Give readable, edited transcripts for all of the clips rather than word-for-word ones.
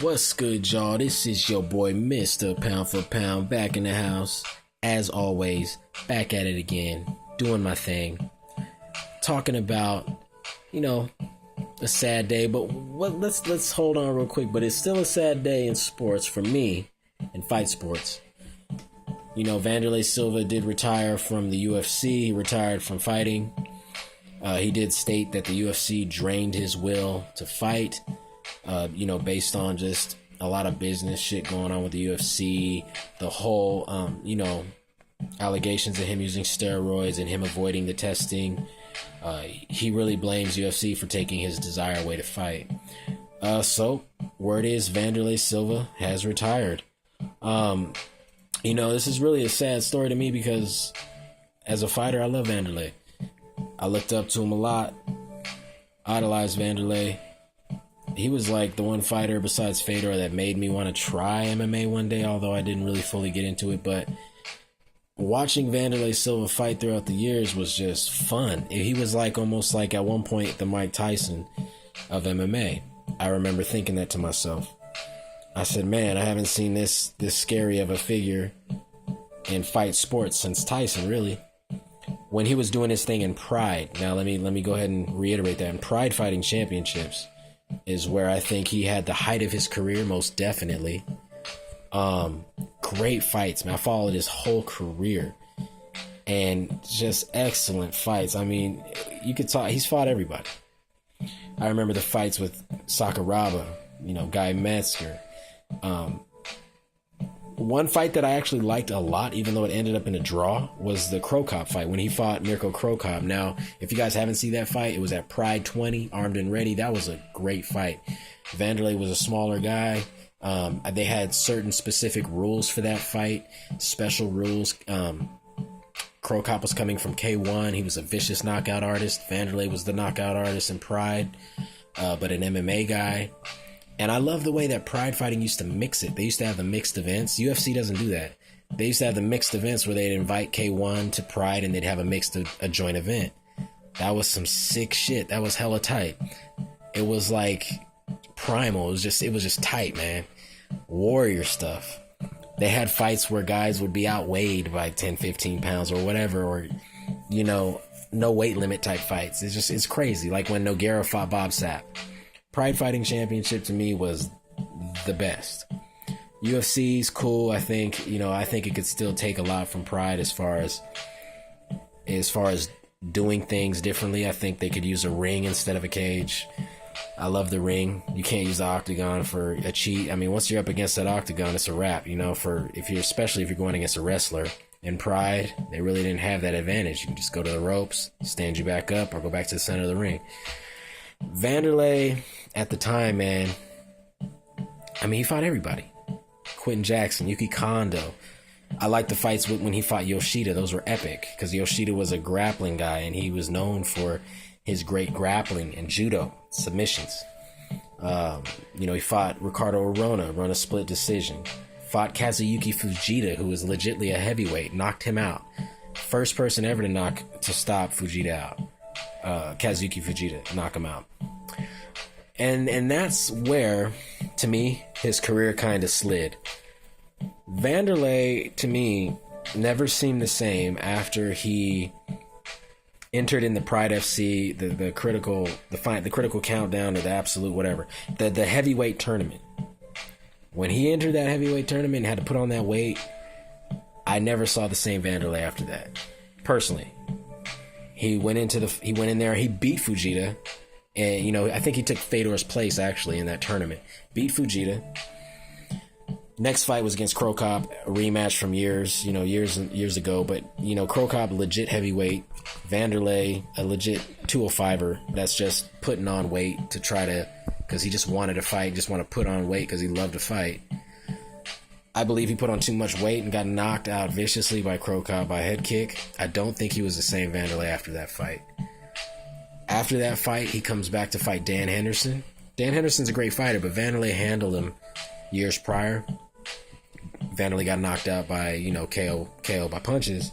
What's good, y'all? This is your boy, Mr. Pound for Pound, back in the house. As always, back at it again, doing my thing. Talking about, a sad day, but let's hold on real quick. But it's still a sad day in sports for me, in fight sports. Wanderlei Silva did retire from the UFC. He retired from fighting. He did state that the UFC drained his will to fight, based on just a lot of business shit going on with the UFC, the whole, allegations of him using steroids and him avoiding the testing. He really blames UFC for taking his desire away to fight. So, word is Wanderlei Silva has retired. This is really a sad story to me because as a fighter, I love Wanderlei. I looked up to him a lot, idolized Wanderlei. He was like the one fighter besides Fedor that made me want to try MMA one day, although I didn't really fully get into it. But watching Wanderlei Silva fight throughout the years was just fun. He was like almost like at one point the Mike Tyson of MMA. I remember thinking that to myself. I said, man, I haven't seen this scary of a figure in fight sports since Tyson, really. When he was doing his thing in Pride. Now let me go ahead and reiterate that. In Pride Fighting Championships is where I think he had the height of his career, most definitely. Great fights, man. I followed his whole career. And just excellent fights. I mean, you could talk, he's fought everybody. I remember the fights with Sakuraba, Guy Metzger. One fight that I actually liked a lot, even though it ended up in a draw, was the Crow Cop fight when he fought Mirko Crow Cop. Now, if you guys haven't seen that fight, it was at Pride 20, Armed and Ready. That was a great fight. Wanderlei was a smaller guy. They had certain specific rules for that fight, special rules. Crow Cop was coming from K1. He was a vicious knockout artist. Wanderlei was the knockout artist in Pride, but an MMA guy. And I love the way that Pride Fighting used to mix it. They used to have the mixed events. UFC doesn't do that. They used to have the mixed events where they'd invite K1 to Pride and they'd have a joint event. That was some sick shit. That was hella tight. It was like primal. It was just tight, man. Warrior stuff. They had fights where guys would be outweighed by 10, 15 pounds or whatever, or, no weight limit type fights. It's crazy. Like when Nogueira fought Bob Sapp. Pride Fighting Championship to me was the best. UFC's cool. I think it could still take a lot from Pride as far as doing things differently. I think they could use a ring instead of a cage. I love the ring. You can't use the octagon for a cheat. I mean, once you're up against that octagon, it's a wrap, especially if you're going against a wrestler. In Pride, they really didn't have that advantage. You can just go to the ropes, stand you back up, or go back to the center of the ring. Wanderlei, at the time, man, he fought everybody. Quentin Jackson, Yuki Kondo. I like the fights when he fought Yoshida. Those were epic because Yoshida was a grappling guy and he was known for his great grappling and judo submissions. He fought Ricardo Arona, run a split decision. Fought Kazuyuki Fujita, who was legitimately a heavyweight, knocked him out. First person ever to stop Fujita out. Kazuki Fujita, knock him out. And that's where, to me, his career kind of slid. Wanderlei, to me, never seemed the same after he entered in the Pride FC, the critical countdown, or the absolute whatever, the heavyweight tournament. When he entered that heavyweight tournament and had to put on that weight, I never saw the same Wanderlei after that, personally. He went in there, he beat Fujita, and, I think he took Fedor's place, actually, in that tournament. Beat Fujita. Next fight was against Crow Cop, a rematch from years ago, but, Crow Cop, legit heavyweight, Wanderlei, a legit 205er that's just putting on weight to try to, because he just wanted to fight, just want to put on weight because he loved to fight. I believe he put on too much weight and got knocked out viciously by Crow Cop by a head kick. I don't think he was the same Wanderlei after that fight. After that fight, he comes back to fight Dan Henderson. Dan Henderson's a great fighter, but Wanderlei handled him years prior. Wanderlei got knocked out by, KO by punches.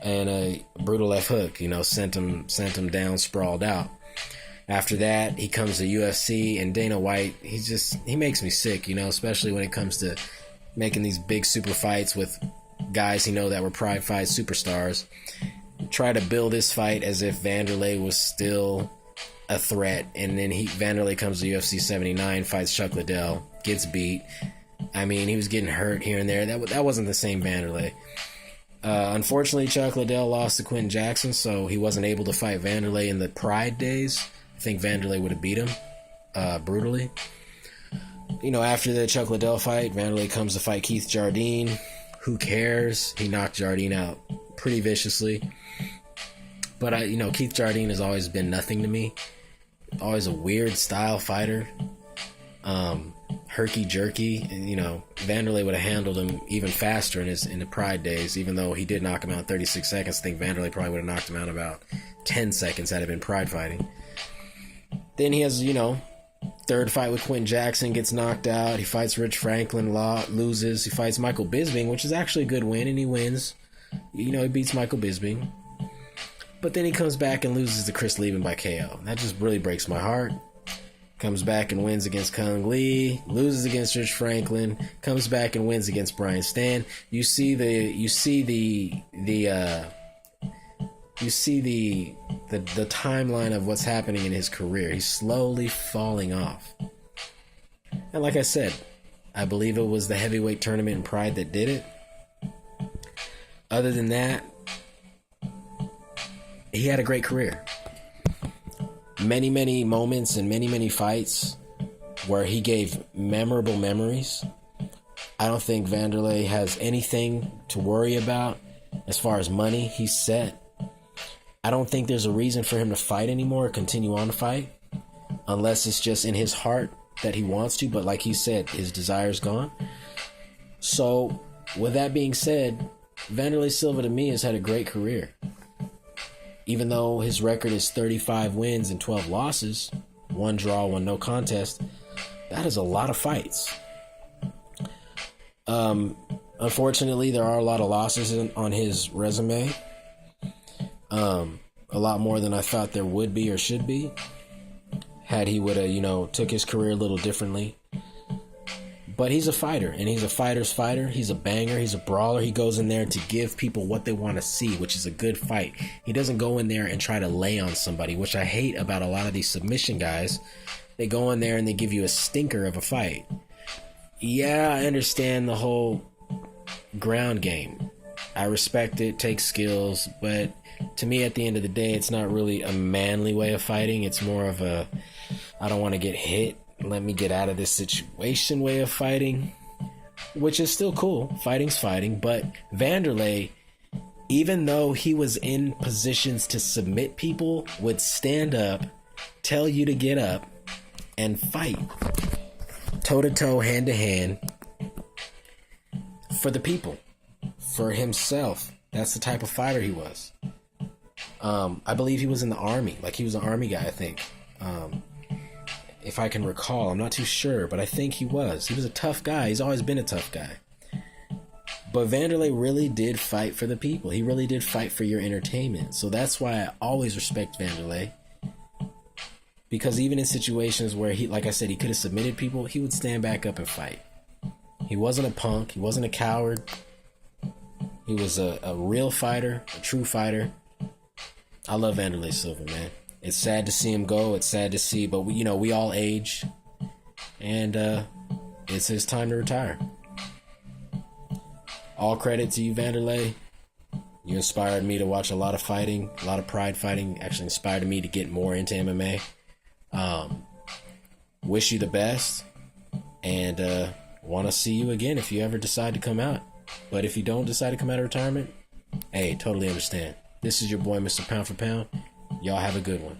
And a brutal left hook, sent him down, sprawled out. After that, he comes to UFC, and Dana White, he makes me sick, you know, especially when it comes to making these big super fights with guys he know that were Pride Fight superstars. Try to build this fight as if Wanderlei was still a threat, and then Wanderlei comes to UFC 79, fights Chuck Liddell, gets beat. I mean, he was getting hurt here and there. That wasn't the same Wanderlei. Unfortunately, Chuck Liddell lost to Quentin Jackson, so he wasn't able to fight Wanderlei in the Pride days. I think Wanderlei would have beat him brutally. You know, after the Chuck Liddell fight, Wanderlei comes to fight Keith Jardine. Who cares? He knocked Jardine out pretty viciously. But Keith Jardine has always been nothing to me. Always a weird style fighter. Herky jerky. And, Wanderlei would have handled him even faster in the Pride days, even though he did knock him out in 36 seconds. I think Wanderlei probably would have knocked him out about 10 seconds had it been Pride fighting. Then he has, third fight with Quentin Jackson, gets knocked out. He fights Rich Franklin, loses. He fights Michael Bisping, which is actually a good win, and he wins. He beats Michael Bisping. But then he comes back and loses to Chris Lieben by KO. That just really breaks my heart. Comes back and wins against Kung Lee, loses against Rich Franklin, comes back and wins against Brian Stann. You see the timeline of what's happening in his career. He's slowly falling off. And like I said, I believe it was the heavyweight tournament in Pride that did it. Other than that, he had a great career. Many, many moments and many, many fights where he gave memorable memories. I don't think Wanderlei has anything to worry about as far as money. He's set. I don't think there's a reason for him to fight anymore or continue on to fight, unless it's just in his heart that he wants to. But like he said, his desire's gone. So with that being said, Wanderlei Silva to me has had a great career. Even though his record is 35 wins and 12 losses, 1 draw, 1 no contest, that is a lot of fights. Unfortunately, there are a lot of losses on his resume. A lot more than I thought there would be or should be. Had he would have, took his career a little differently. But he's a fighter, and he's a fighter's fighter. He's a banger. He's a brawler. He goes in there to give people what they want to see, which is a good fight. He doesn't go in there and try to lay on somebody, which I hate about a lot of these submission guys. They go in there and they give you a stinker of a fight. Yeah, I understand the whole ground game. I respect it, takes skills, but to me, at the end of the day, it's not really a manly way of fighting. It's more of a, I don't want to get hit, let me get out of this situation way of fighting, which is still cool. Fighting's fighting, but Wanderlei, even though he was in positions to submit people, would stand up, tell you to get up, and fight toe-to-toe, hand-to-hand for the people, for himself. That's the type of fighter he was. I believe he was in the army. Like, he was an army guy, I think. If I can recall, I'm not too sure, but I think he was. He was a tough guy. He's always been a tough guy. But Wanderlei really did fight for the people. He really did fight for your entertainment. So that's why I always respect Wanderlei. Because even in situations where he, like I said, he could have submitted people, he would stand back up and fight. He wasn't a punk. He wasn't a coward. He was a real fighter, a true fighter. I love Wanderlei Silva, man. It's sad to see him go. It's sad to see, but we all age, and it's his time to retire. All credit to you, Wanderlei. You inspired me to watch a lot of fighting, a lot of Pride fighting. Actually inspired me to get more into MMA. Wish you the best, and want to see you again if you ever decide to come out. But if you don't decide to come out of retirement, hey, totally understand. This is your boy, Mr. Pound for Pound. Y'all have a good one.